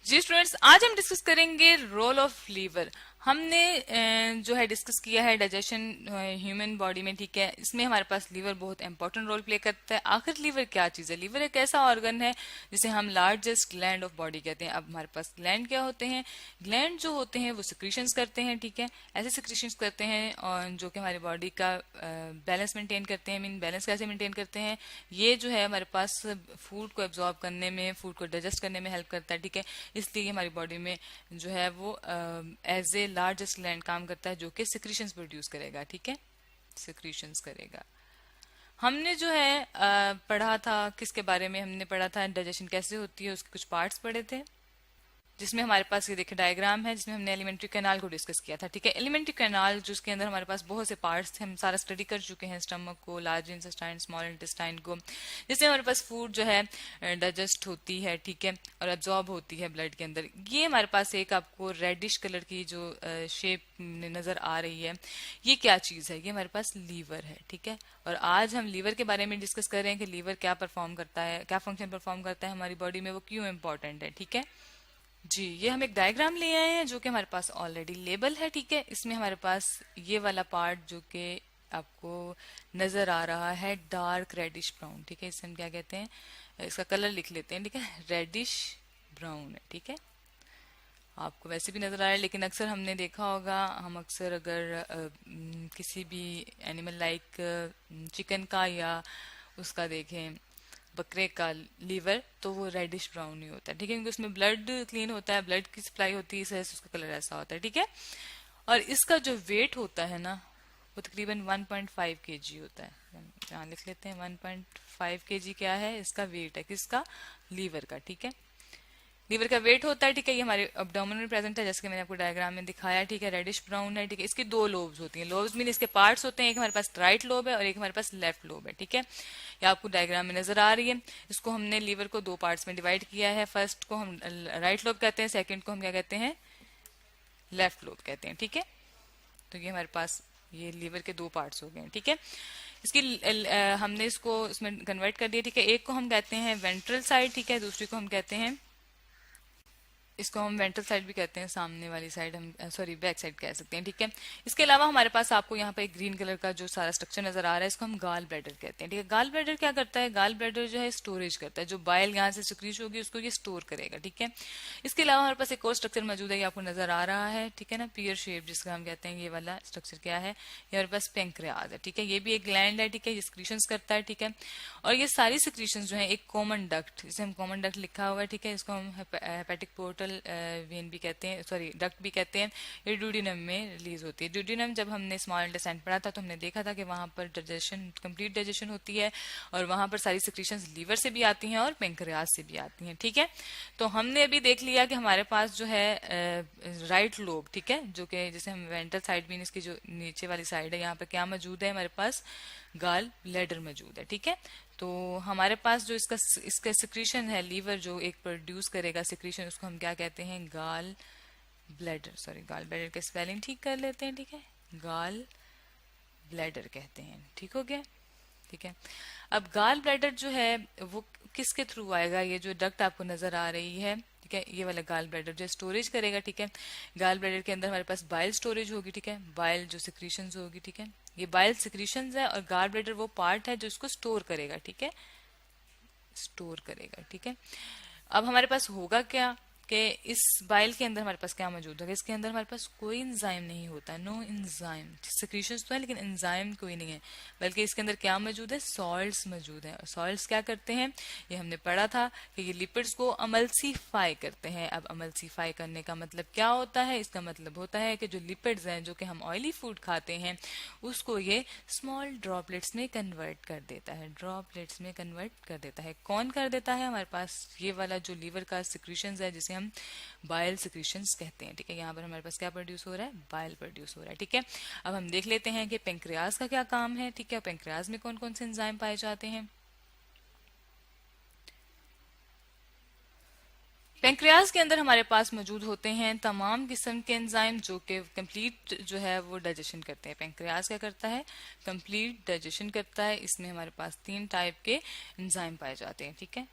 जी students, आज हम discuss करेंगे रोल ऑफ लीवर। हमने जो है डिस्कस किया है डाइजेशन ह्यूमन बॉडी में, ठीक है। इसमें हमारे पास लीवर बहुत इंपॉर्टेंट रोल प्ले करता है। आखिर लीवर क्या चीज़ है? लीवर एक ऐसा ऑर्गन है जिसे हम लार्जेस्ट ग्लैंड ऑफ बॉडी कहते हैं। अब हमारे पास ग्लैंड क्या होते हैं? ग्लैंड जो होते हैं वो सिक्रीशंस करते हैं, ठीक है। ऐसे सिक्रीशंस करते हैं और जो कि हमारी बॉडी का बैलेंस मेंटेन करते हैं। मीन बैलेंस कैसे मेंटेन करते हैं? ये जो है हमारे पास फूड को एब्जॉर्ब करने में, फूड को डाइजेस्ट करने में हेल्प करता है, ठीक है। इसलिए हमारी बॉडी में जो है वो एज ए लार्जेस्ट ग्लैंड काम करता है, जो कि सिक्रीशंस प्रोड्यूस करेगा, ठीक है। सिक्रीशंस करेगा। हमने जो है पढ़ा था, किसके बारे में हमने पढ़ा था? डाइजेशन कैसे होती है, उसके कुछ पार्ट्स पढ़े थे, जिसमें हमारे पास ये देखिए डायग्राम है, जिसमें हमने एलिमेंट्री कैनाल को डिस्कस किया था, ठीक है। एलिमेंट्री कैनाल जिसके अंदर हमारे पास बहुत से पार्ट्स थे, हम सारा स्टडी कर चुके हैं। स्टमक को, लार्ज इंटेस्टाइन, स्मॉल इंटेस्टाइन को, जिससे हमारे पास फूड जो है डाइजेस्ट होती है, ठीक है, और एब्जॉर्ब होती है ब्लड के अंदर। ये हमारे पास एक आपको रेडिश कलर की जो शेप नजर आ रही है, ये क्या चीज है? ये हमारे पास लीवर है, ठीक है। और आज हम लीवर के बारे में डिस्कस कर रहे हैं कि लीवर क्या परफॉर्म करता है, क्या फंक्शन परफॉर्म करता है हमारी बॉडी में, वो क्यों इंपॉर्टेंट है, ठीक है। जी, ये हम एक डायग्राम ले आए हैं जो कि हमारे पास ऑलरेडी लेबल है, ठीक है। इसमें हमारे पास ये वाला पार्ट जो कि आपको नजर आ रहा है डार्क रेडिश ब्राउन, ठीक है। इसे हम क्या कहते हैं? इसका कलर लिख लेते हैं, ठीक है। रेडिश ब्राउन है, ठीक है। आपको वैसे भी नजर आ रहा है, लेकिन अक्सर हमने देखा होगा, हम अक्सर अगर किसी भी एनिमल लाइक चिकन का या उसका देखें, बकरे का लीवर, तो वो रेडिश ब्राउन ही होता है, ठीक है, क्योंकि उसमें ब्लड क्लीन होता है, ब्लड की सप्लाई होती है, इस वजह से उसका कलर ऐसा होता है, ठीक है। और इसका जो वेट होता है ना, वो तकरीबन 1.5 केजी होता है। यहाँ लिख लेते हैं 1.5 केजी क्या है इसका वेट है, किसका? लीवर का, ठीक है। लीवर का वेट होता है, ठीक है। ये हमारे अब्डोमेन में प्रेजेंट है, जैसे कि मैंने आपको डायग्राम में दिखाया, ठीक है। रेडिश ब्राउन है, ठीक है। इसकी दो लोब्स होती हैं। लोब्स मीन इसके पार्ट्स होते हैं, एक हमारे पास राइट लोब है और एक हमारे पास लेफ्ट लोब है, ठीक है। ये आपको डायग्राम में नजर आ रही है। इसको हमने लीवर को दो पार्ट्स में डिवाइड किया है। फर्स्ट को हम राइट लोब कहते हैं, सेकेंड को हम क्या कहते हैं? लेफ्ट लोब कहते हैं, ठीक है। तो ये हमारे पास ये लीवर के दो पार्ट्स हो गए हैं, ठीक है। इसकी हमने इसको इसमें कन्वर्ट कर दिया, ठीक है। एक को हम कहते हैं वेंट्रल साइड, ठीक है। दूसरी को हम कहते हैं, इसको हम वेंट्रल साइड भी कहते हैं, सामने वाली साइड हम सॉरी बैक साइड कह सकते हैं, ठीक है। इसके अलावा हमारे पास आपको यहाँ पे एक ग्रीन कलर का जो सारा स्ट्रक्चर नजर आ रहा है, इसको हम गाल ब्लैडर कहते हैं, ठीक है। गाल ब्लैडर क्या करता है? गाल ब्लैडर जो है स्टोरेज करता है, जो बाइल यहाँ से सिक्रीज होगी उसको ये स्टोर करेगा, ठीक है। इसके अलावा हमारे पास एक और स्ट्रक्चर मौजूद है, ये आपको नजर आ रहा है, ठीक है ना, पियर शेप जिसका हम कहते हैं। ये वाला स्ट्रक्चर क्या है? ये हमारे पास पेंक्रियाज है, ठीक है। ये भी एक ग्लैंड है, ठीक है, ये सिक्रीशंस करता है, ठीक है। और ये सारी सिक्रीशंस जो है एक कॉमन डक्ट, जिसे हम कॉमन डक्ट लिखा हुआ है, ठीक है, इसको हम हेपेटिक पोर्टल वेन भी कहते हैं, सॉरी डक्ट भी कहते हैं। ये ड्यूडिनम में रिलीज होती है। ड्यूडिनम जब हमने स्मॉल इंटेस्टाइन पढ़ा था तो हमने देखा था कि वहां पर डाइजेशन, कंप्लीट डाइजेशन होती है और वहां पर सारी सिक्रीशंस लीवर से भी आती हैं और पेंक्रियाज से भी आती हैं, ठीक है। तो हमने अभी देख लिया कि हमारे पास जो है राइट लोब, ठीक है, जो कि जिसे हम वेंट्रल साइड भी, इसकी जो नीचे वाली साइड है, यहाँ पे क्या मौजूद है? हमारे पास गाल ब्लैडर मौजूद है, ठीक है। तो हमारे पास जो इसका इसका सिक्रीशन है, लीवर जो एक प्रोड्यूस करेगा सिक्रीशन, उसको हम क्या कहते हैं? Gall bladder, sorry gall bladder का स्पेलिंग ठीक कर लेते हैं, ठीक है। गाल ब्लैडर कहते हैं, ठीक हो गया, ठीक है। अब गाल ब्लैडर जो है वो किसके थ्रू आएगा? ये जो डक्ट आपको नजर आ रही है, ठीक है, ये वाला गाल ब्लैडर जो स्टोरेज करेगा, ठीक है। गाल ब्लैडर के अंदर हमारे पास बाइल स्टोरेज होगी, ठीक है, बाइल जो सिक्रीशंस होगी, ठीक है। ये बाइल सिक्रीशंस है और गाल ब्लैडर वो पार्ट है जो इसको स्टोर करेगा, ठीक है, स्टोर करेगा, ठीक है। अब हमारे पास होगा क्या कि इस बाइल के अंदर हमारे पास क्या मौजूद होगा? इसके अंदर हमारे पास कोई एंजाइम नहीं होता, नो एंजाइम। सिक्रीशंस तो है लेकिन एंजाइम कोई नहीं है, बल्कि इसके अंदर क्या मौजूद है? सॉल्ट्स मौजूद है। और सॉल्ट्स क्या करते हैं? ये हमने पढ़ा था कि ये लिपिड्स को अमल्सीफाई करते हैं। अब अमल्सीफाई करने का मतलब क्या होता है? इसका मतलब होता है कि जो लिपिड्स हैं, जो कि हम ऑयली फूड खाते हैं, उसको ये स्मॉल ड्रॉपलेट्स में कन्वर्ट कर देता है, ड्रॉपलेट्स में कन्वर्ट कर देता है। कौन कर देता है? हमारे पास ये वाला जो लीवर का सिक्रीशंस है, जिसे हम बाइल सिक्रीशंस कहते हैं, ठीक है। यहाँ पर हमारे पास क्या प्रोड्यूस हो रहा है? बाइल प्रोड्यूस हो रहा है, ठीक है। अब हम देख लेते हैं कि पेंक्रियाज का क्या काम है, ठीक है। पेंक्रियाज में कौन कौन से एंजाइम पाए जाते हैं? पेंक्रियाज के अंदर हमारे पास मौजूद होते हैं तमाम किस्म के एंजाइम जो कि कंप्लीट जो है वो डाइजेशन करते हैं। पेंक्रियाज क्या करता है? कंप्लीट डाइजेशन करता है। इसमें हमारे पास तीन टाइप के एंजाइम पाए जाते हैं, ठीक है।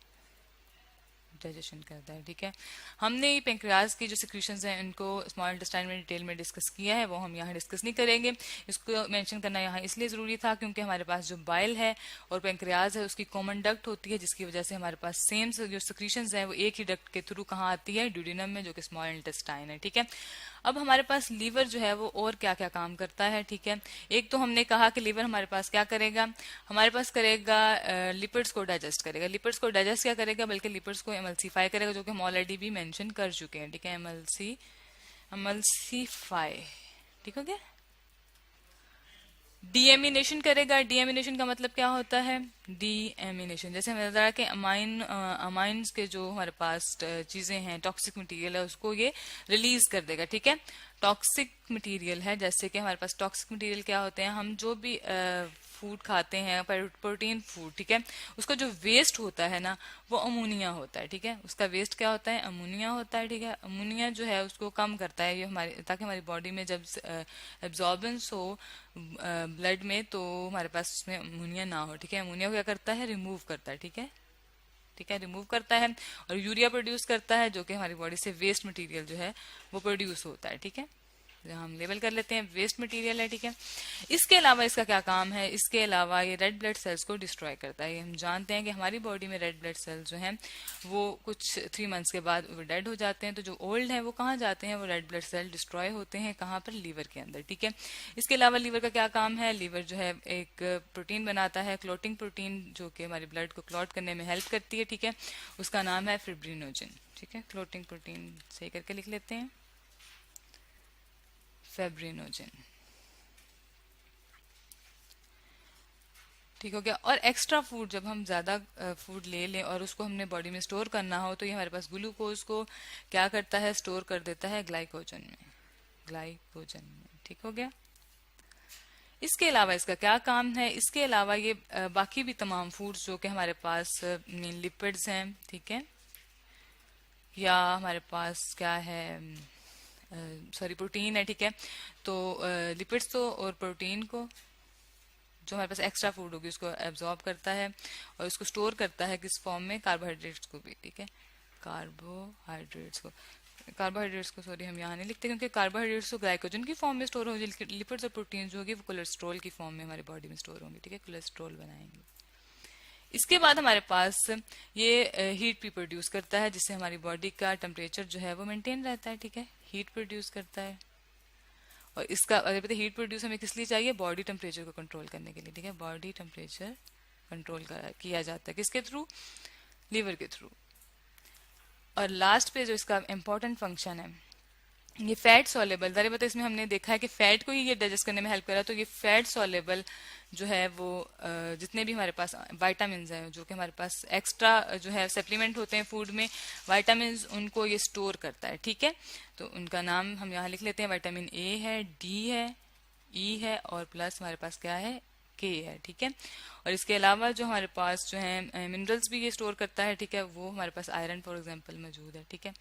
डाइजेशन करता है, ठीक है। हमने पेंक्रियाज की जो सिक्रीशंस हैं इनको स्मॉल इंटेस्टाइन में डिटेल में डिस्कस किया है, वो हम यहाँ डिस्कस नहीं करेंगे। इसको मेंशन करना यहाँ इसलिए ज़रूरी था क्योंकि हमारे पास जो बाइल है और पेंक्रियाज है उसकी कॉमन डक्ट होती है, जिसकी वजह से हमारे पास सेम जो सिक्रीशंस है वो एक ही डक्ट के थ्रू कहाँ आती है, ड्यूडिनम में, जो कि स्मॉल इंटेस्टाइन है, ठीक है। अब हमारे पास लीवर जो है वो और क्या क्या काम करता है, ठीक है। एक तो हमने कहा कि लीवर हमारे पास क्या करेगा, हमारे पास करेगा लिपिड्स को डाइजेस्ट करेगा। लिपिड्स को डाइजेस्ट क्या करेगा, बल्कि लिपिड्स को एमल्सीफाई करेगा, जो कि हम ऑलरेडी भी मेंशन कर चुके हैं, ठीक है। एमल्सीफाई, ठीक हो गया। डीएमिनेशन करेगा। डीएमिनेशन का मतलब क्या होता है, डीएमिनेशन जैसे हमने बताया कि अमाइंस के जो हमारे पास चीजें हैं, टॉक्सिक मटेरियल है, उसको ये रिलीज कर देगा, ठीक है। टॉक्सिक मटेरियल है, जैसे कि हमारे पास टॉक्सिक मटेरियल क्या होते हैं, हम जो भी फूड खाते हैं, प्रोटीन फूड, ठीक है, उसका जो वेस्ट होता है ना वो अमोनिया होता है, ठीक है। उसका वेस्ट क्या होता है, अमोनिया होता है, ठीक है। अमोनिया जो है उसको कम करता है ये हमारे, ताकि हमारी बॉडी में जब एब्जॉर्बेंस हो ब्लड में तो हमारे पास उसमें अमोनिया ना हो, ठीक है। अमोनिया को क्या करता है, रिमूव करता है, ठीक है, ठीक है, रिमूव करता है। और यूरिया प्रोड्यूस करता है, जो कि हमारी बॉडी से वेस्ट मटेरियल जो है वो प्रोड्यूस होता है, ठीक है। हम लेबल कर लेते हैं वेस्ट मटेरियल है, ठीक है। इसके अलावा इसका क्या काम है, इसके अलावा ये रेड ब्लड सेल्स को डिस्ट्रॉय करता है। हम जानते हैं कि हमारी बॉडी में रेड ब्लड सेल्स जो हैं वो कुछ 3 मंथ्स के बाद वो डेड हो जाते हैं, तो जो ओल्ड हैं वो कहाँ जाते हैं, वो रेड ब्लड सेल डिस्ट्रॉय होते हैं, कहाँ पर, लीवर के अंदर, ठीक है। इसके अलावा लीवर का क्या काम है, लीवर जो है एक प्रोटीन बनाता है, क्लोटिंग प्रोटीन, जो कि हमारी ब्लड को क्लॉट करने में हेल्प करती है, ठीक है। उसका नाम है फिब्रिनोजन, ठीक है। क्लोटिंग प्रोटीन सही करके लिख लेते हैं, फेब्रिनोजन, ठीक हो गया। और एक्स्ट्रा फूड जब हम ज्यादा फूड ले लें और उसको हमने बॉडी में स्टोर करना हो तो ये हमारे पास ग्लूकोज को क्या करता है, स्टोर कर देता है ग्लाइकोजन में, ग्लाइकोजन में, ठीक हो गया। इसके अलावा इसका क्या काम है, इसके अलावा ये बाकी भी तमाम फूड्स जो कि हमारे पास लिपिड्स हैं, ठीक है, या हमारे पास क्या है, सॉरी प्रोटीन है, ठीक है। तो लिपिड्स तो और प्रोटीन को जो हमारे पास एक्स्ट्रा फूड होगी उसको एब्जॉर्ब करता है और उसको स्टोर करता है किस फॉर्म में, कार्बोहाइड्रेट्स को भी, ठीक है। कार्बोहाइड्रेट्स को सॉरी हम यहाँ नहीं लिखते क्योंकि कार्बोहाइड्रेट्स तो ग्लाइकोजन की फॉर्म में स्टोर होगी, लिपिड्स और प्रोटीन जो होगी वो कोलेस्ट्रॉल की फॉर्म में हमारी बॉडी में स्टोर होंगी, ठीक है, कोलेस्ट्रॉल बनाएंगे। इसके बाद हमारे पास ये हीट भी प्रोड्यूस करता है, जिससे हमारी बॉडी का टेम्परेचर जो है वो मेंटेन रहता है, ठीक है। हीट प्रोड्यूस करता है, और इसका अगर पता हीट प्रोड्यूस हमें किस लिए चाहिए, बॉडी टेम्परेचर को कंट्रोल करने के लिए, ठीक है। बॉडी टेम्परेचर कंट्रोल किया जाता है किसके थ्रू, लीवर के थ्रू। और लास्ट पे जो इसका इम्पोर्टेंट फंक्शन है, ये फैट सॉलेबल, ज़रा बता, इसमें हमने देखा है कि फैट को ही ये डाइजेस्ट करने में हेल्प कर रहा है, तो ये फैट सॉलेबल जो है वो जितने भी हमारे पास वाइटामिन हैं, जो कि हमारे पास एक्स्ट्रा जो है सप्लीमेंट होते हैं फूड में, वाइटामिन, उनको ये स्टोर करता है, ठीक है। तो उनका नाम हम यहाँ लिख लेते हैं, विटामिन ए है, डी है, ई है, और प्लस हमारे पास क्या है, के है, ठीक है। और इसके अलावा जो हमारे पास जो है मिनरल्स भी ये स्टोर करता है, ठीक है, वो हमारे पास आयरन फॉर एग्जाम्पल मौजूद है, ठीक है।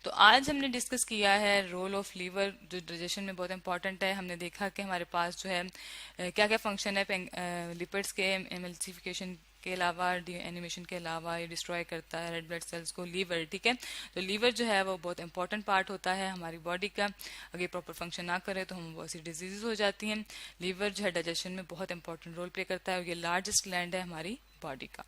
तो आज हमने डिस्कस किया है रोल ऑफ लीवर, जो डाइजेशन में बहुत इंपॉर्टेंट है। हमने देखा कि हमारे पास जो है क्या क्या फंक्शन है लिपिड्स के, एमल्सिफिकेशन के अलावा, एनिमेशन के अलावा ये डिस्ट्रॉय करता है रेड ब्लड सेल्स को, लीवर, ठीक है। तो लीवर जो है वो बहुत इंपॉर्टेंट पार्ट होता है हमारी बॉडी का, अगर प्रॉपर फंक्शन ना करे तो हम बहुत सी डिजीजेज हो जाती हैं। लीवर जो है डाइजेशन में बहुत इंपॉर्टेंट रोल प्ले करता है और ये लार्जेस्ट ग्लैंड है हमारी बॉडी का।